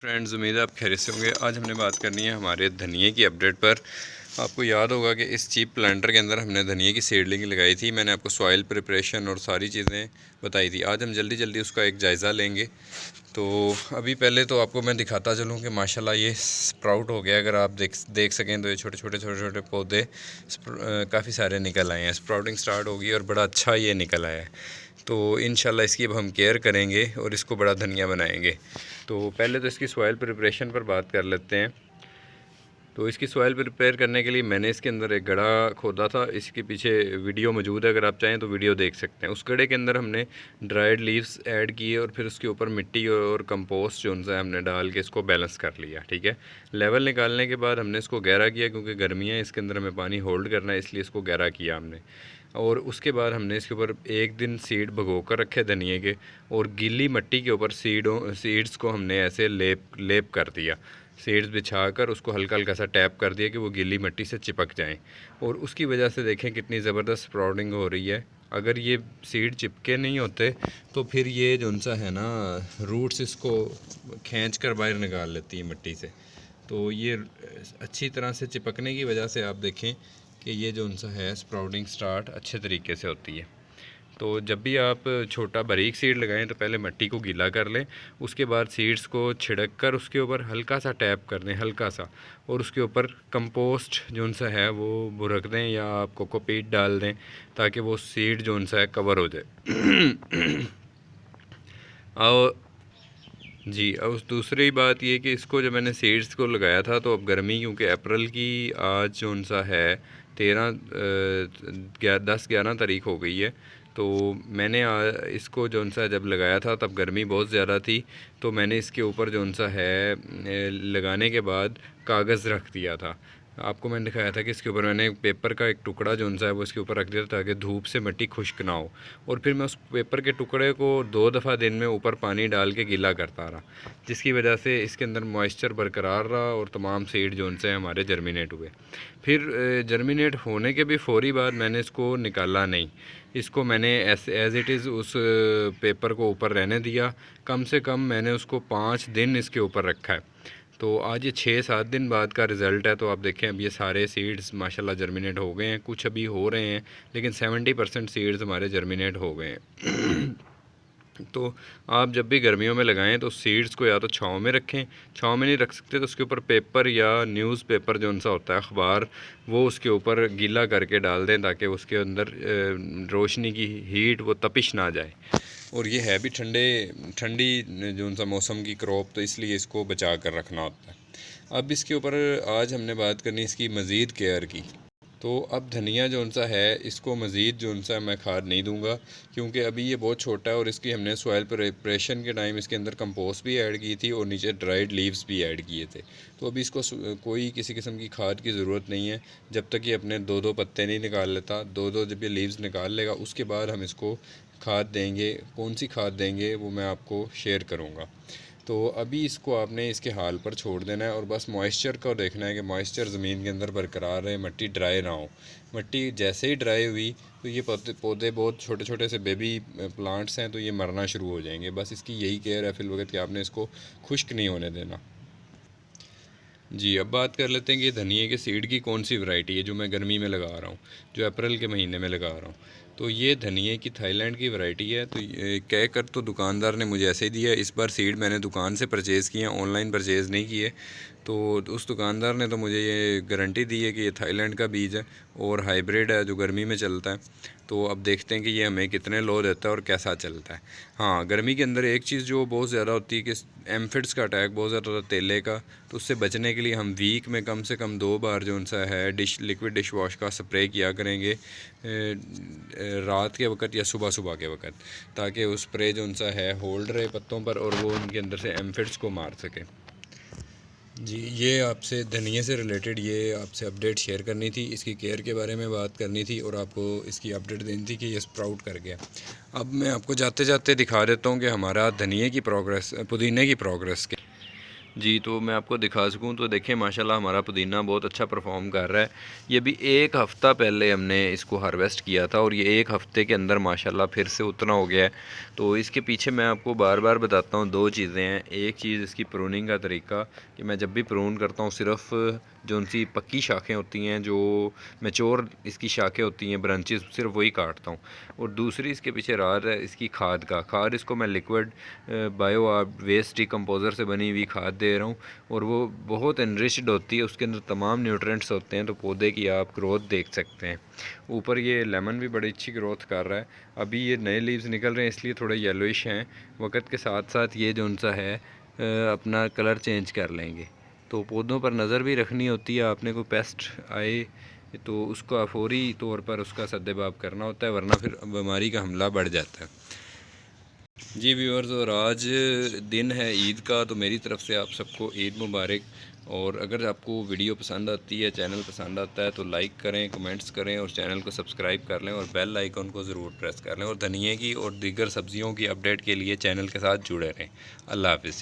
Friends, उम्मीद है आप खैरियत से होंगे। आज हमने बात करनी है हमारे धनिए की अपडेट पर। आपको याद होगा कि इस चीप प्लांटर के अंदर हमने धनिए की सीडलिंग लगाई थी। मैंने आपको सॉइल प्रिपरेशन और सारी चीज़ें बताई थी। आज हम जल्दी जल्दी उसका एक जायज़ा लेंगे। तो अभी पहले तो आपको मैं दिखाता चलूँ कि माशाल्लाह ये स्प्राउट हो गया। अगर आप देख सकें तो ये छोटे छोटे पौधे काफ़ी सारे निकल आए हैं। स्प्राउटिंग स्टार्ट होगी और बड़ा अच्छा ये निकल आया है। तो इंशाल्लाह इसकी अब हम केयर करेंगे और इसको बड़ा धनिया बनाएंगे। तो पहले तो इसकी सॉइल प्रिपरेशन पर बात कर लेते हैं। तो इसकी सॉइल प्रिपेयर करने के लिए मैंने इसके अंदर एक गड्ढा खोदा था। इसके पीछे वीडियो मौजूद है, अगर आप चाहें तो वीडियो देख सकते हैं। उस गड्ढे के अंदर हमने ड्राइड लीव्स ऐड किए और फिर उसके ऊपर मिट्टी और कंपोस्ट जो है हमने डाल के इसको बैलेंस कर लिया। ठीक है, लेवल निकालने के बाद हमने इसको गहरा किया, क्योंकि गर्मियाँ इसके अंदर हमें पानी होल्ड करना है, इसलिए इसको गहरा किया हमने। और उसके बाद हमने इसके ऊपर एक दिन सीड भगो कर रखे धनिए के, और गीली मिट्टी के ऊपर सीड्स को हमने ऐसे लेप कर दिया। सीड्स बिछा कर उसको हल्का हल्का सा टैप कर दिया कि वो गीली मिट्टी से चिपक जाएं। और उसकी वजह से देखें कितनी ज़बरदस्त स्प्राउटिंग हो रही है। अगर ये सीड चिपके नहीं होते तो फिर ये जो सा है ना, रूट्स इसको खींच कर बाहर निकाल लेती है मिट्टी से। तो ये अच्छी तरह से चिपकने की वजह से आप देखें कि ये जो सा है स्प्राउटिंग स्टार्ट अच्छे तरीके से होती है। तो जब भी आप छोटा बारीक सीड लगाएं तो पहले मिट्टी को गीला कर लें। उसके बाद सीड्स को छिड़क कर उसके ऊपर हल्का सा टैप कर दें, हल्का सा, और उसके ऊपर कंपोस्ट जो सा है वो बुरक दें या आप कोकोपीट डाल दें, ताकि वो सीड जो सा है कवर हो जाए। और जी, अब दूसरी बात ये कि इसको जब मैंने सीड्स को लगाया था तो अब गर्मी, क्योंकि अप्रैल की आज जो सा है 10-11 तारीख हो गई है। तो मैंने इसको जो सा जब लगाया था तब गर्मी बहुत ज़्यादा थी। तो मैंने इसके ऊपर जो सा है लगाने के बाद कागज़ रख दिया था। आपको मैंने दिखाया था कि इसके ऊपर मैंने पेपर का एक टुकड़ा जो सा है वो इसके ऊपर रख दिया ताकि धूप से मिट्टी खुश्क ना हो। और फिर मैं उस पेपर के टुकड़े को 2 दफ़ा दिन में ऊपर पानी डाल के गीला करता रहा, जिसकी वजह से इसके अंदर मॉइस्चर बरकरार रहा और तमाम सीड जो से हमारे जर्मिनेट हुए। फिर जर्मिनेट होने के भी फ़ौरी बाद मैंने इसको निकाला नहीं, इसको मैंने एज़ इट इज़ उस पेपर को ऊपर रहने दिया। कम से कम मैंने उसको 5 दिन इसके ऊपर रखा है। तो आज ये 6-7 दिन बाद का रिज़ल्ट है। तो आप देखें अब ये सारे सीड्स माशाल्लाह जर्मिनेट हो गए हैं, कुछ अभी हो रहे हैं, लेकिन 70% सीड्स हमारे जर्मिनेट हो गए हैं। तो आप जब भी गर्मियों में लगाएं तो सीड्स को या तो छाँव में रखें, छाँव में नहीं रख सकते तो उसके ऊपर पेपर या न्यूज़पेपर जो सा होता है अखबार, वो उसके ऊपर गीला करके डाल दें ताकि उसके अंदर रोशनी की हीट वो तपिश ना जाए। और ये है भी ठंडी जो सा मौसम की क्रॉप, तो इसलिए इसको बचा कर रखना होता है। अब इसके ऊपर आज हमने बात करनी इसकी मज़ीद केयर की। तो अब धनिया जो सा है इसको मज़ीद जो सा मैं खाद नहीं दूंगा, क्योंकि अभी ये बहुत छोटा है और इसकी हमने सॉइल प्रिपरेशन के टाइम इसके अंदर कंपोस्ट भी ऐड की थी और नीचे ड्राइड लीव्स भी ऐड किए थे। तो अभी इसको कोई किसी किस्म की खाद की ज़रूरत नहीं है। जब तक ये अपने 2-2 पत्ते नहीं निकाल लेता, 2-2 जब ये लीव्स निकाल लेगा उसके बाद हम इसको खाद देंगे। कौन सी खाद देंगे वो मैं आपको शेयर करूँगा। तो अभी इसको आपने इसके हाल पर छोड़ देना है और बस मॉइस्चर को देखना है कि मॉइस्चर ज़मीन के अंदर बरकरार रहे, मिट्टी ड्राई ना हो। मिट्टी जैसे ही ड्राई हुई तो ये पौधे बहुत छोटे छोटे से बेबी प्लांट्स हैं, तो ये मरना शुरू हो जाएंगे। बस इसकी यही केयर है फिल वक्त कि आपने इसको खुश्क नहीं होने देना। जी, अब बात कर लेते हैं कि धनिए के सीड की कौन सी वैरायटी है जो मैं गर्मी में लगा रहा हूँ, जो अप्रैल के महीने में लगा रहा हूँ। तो ये धनिए की थाईलैंड की वैरायटी है। तो कह कर तो दुकानदार ने मुझे ऐसे ही दिया। इस बार सीड मैंने दुकान से परचेज़ किए, ऑनलाइन परचेज़ नहीं किए। तो उस दुकानदार ने तो मुझे ये गारंटी दी है कि ये थाईलैंड का बीज है और हाइब्रिड है जो गर्मी में चलता है। तो अब देखते हैं कि ये हमें कितने लो देता है और कैसा चलता है। हाँ, गर्मी के अंदर एक चीज़ जो बहुत ज़्यादा होती है कि एम्फिड्स का अटैक बहुत ज़्यादा होता है तेले का। तो उससे बचने के लिए हम वीक में कम से कम 2 बार जो सा है लिक्विड डिश वॉश का स्प्रे किया करेंगे, रात के वक्त या सुबह सुबह के वक्त, ताकि वो स्प्रे जो सा है होल्ड रहे पत्तों पर और वो उनके अंदर से एम्फिड्स को मार सके। जी, ये आपसे धनिया से रिलेटेड ये आपसे अपडेट शेयर करनी थी, इसकी केयर के बारे में बात करनी थी और आपको इसकी अपडेट देनी थी कि ये स्प्राउट कर गया। अब मैं आपको जाते जाते दिखा देता हूँ कि हमारा धनिया की प्रोग्रेस, पुदीने की प्रोग्रेस के। जी, तो मैं आपको दिखा सकूँ तो देखें माशाल्लाह हमारा पुदीना बहुत अच्छा परफ़ॉर्म कर रहा है। ये भी 1 हफ़्ता पहले हमने इसको हार्वेस्ट किया था और ये 1 हफ़्ते के अंदर माशाल्लाह फिर से उतना हो गया है। तो इसके पीछे मैं आपको बार-बार बताता हूँ 2 चीज़ें हैं। एक चीज़ इसकी प्रूनिंग का तरीका कि मैं जब भी प्रून करता हूँ सिर्फ़ जो-सी पक्की शाखें होती हैं, जो मैच्योर इसकी शाखें होती हैं, ब्रांचेज़, सिर्फ़ वही काटता हूँ। और दूसरी इसके पीछे राज है इसकी खाद का। खाद इसको मैं लिक्विड बायो वेस्ट डिकम्पोज़र से बनी हुई खाद दे रहा हूँ और वो बहुत एनरिच्ड होती है, उसके अंदर तमाम न्यूट्रिएंट्स होते हैं, तो पौधे की आप ग्रोथ देख सकते हैं। ऊपर ये लेमन भी बड़ी अच्छी ग्रोथ कर रहा है। अभी ये नए लीव्स निकल रहे हैं इसलिए थोड़े येलोइश हैं। वक्त के साथ साथ ये जो उनसा है अपना कलर चेंज कर लेंगे। तो पौधों पर नज़र भी रखनी होती है, आपने कोई पेस्ट आए तो उसका फौरी तौर पर उसका सद्देबाब करना होता है, वरना फिर बीमारी का हमला बढ़ जाता है। जी व्यूअर्स, और आज दिन है ईद का, तो मेरी तरफ़ से आप सबको ईद मुबारक। और अगर आपको वीडियो पसंद आती है, चैनल पसंद आता है तो लाइक करें, कमेंट्स करें और चैनल को सब्सक्राइब कर लें और बेल आइकन को ज़रूर प्रेस कर लें और धनिए की और दीगर सब्ज़ियों की अपडेट के लिए चैनल के साथ जुड़े रहें। अल्लाह हाफ़िज़।